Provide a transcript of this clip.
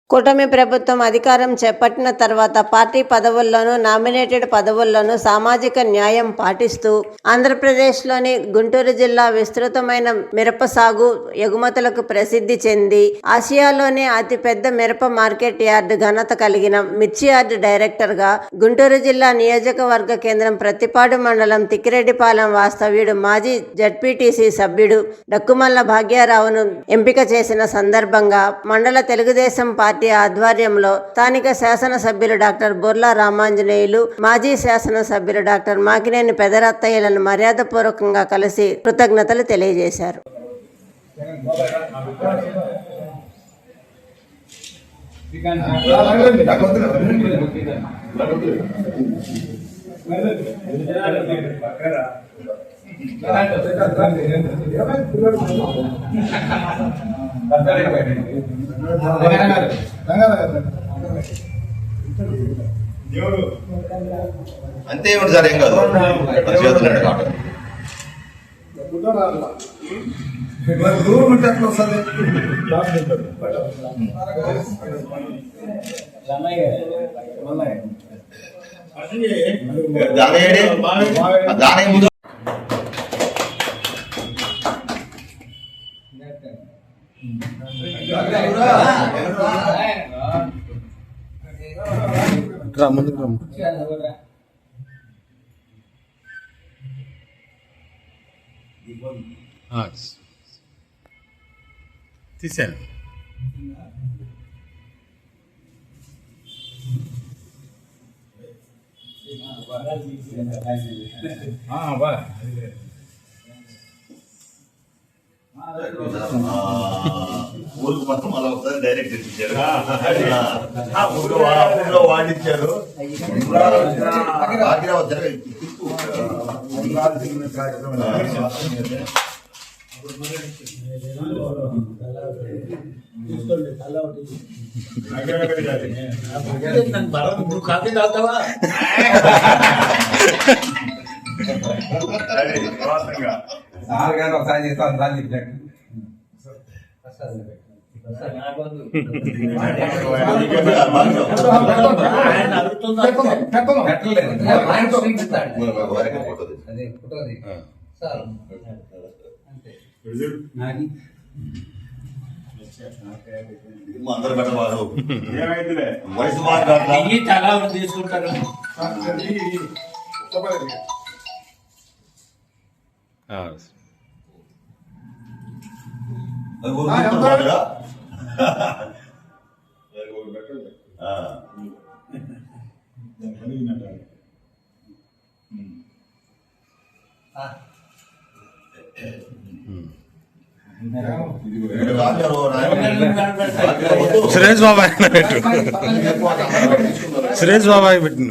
కూటమి ప్రభుత్వం అధికారం చేపట్టిన తర్వాత పార్టీ పదవుల్లోనూ నామినేటెడ్ పదవుల్లోనూ సామాజిక న్యాయం పాటిస్తూ ఆంధ్రప్రదేశ్లోని గుంటూరు జిల్లా విస్తృతమైన మిరప సాగు ఎగుమతులకు ప్రసిద్ధి చెంది ఆసియాలోనే అతిపెద్ద మిరప మార్కెట్ యార్డు ఘనత కలిగిన మిర్చి యార్డు డైరెక్టర్గా గుంటూరు జిల్లా నియోజకవర్గ కేంద్రం ప్రతిపాడు మండలం తిక్కిరెడ్డిపాలెం వాస్తవ్యుడు మాజీ జడ్పీటీసీ సభ్యుడు డక్కుమల్ల భాగ్యారావును ఎంపిక చేసిన సందర్భంగా మండల తెలుగుదేశం పార్టీ ఆధ్వర్యంలో స్థానిక శాసనసభ్యులు డాక్టర్ బొర్లా రామాంజనేయులు, మాజీ శాసనసభ్యులు డాక్టర్ మాకినేని పెదరత్తయ్యలను మర్యాదపూర్వకంగా కలిసి కృతజ్ఞతలు తెలియజేశారు. అంతే ఉంది సార్, ఏం కాదు. దాని ముందుకు తీసాను. ఊరికి మొత్తం అలా ఒకసారి డైరెక్ట్ ఇచ్చారు, ఊళ్ళో వాడిచ్చారు. సార్ గారు ఒకసారి చేస్తాను సార్ చెప్పినట్టు అందరు పెట్టవారు వయసు మాట్లాడాలి చాలా తీసుకుంటారు. సురేష్ బాబాయ్ పెట్టు, సురేష్ బాబాయ్ పెట్టు.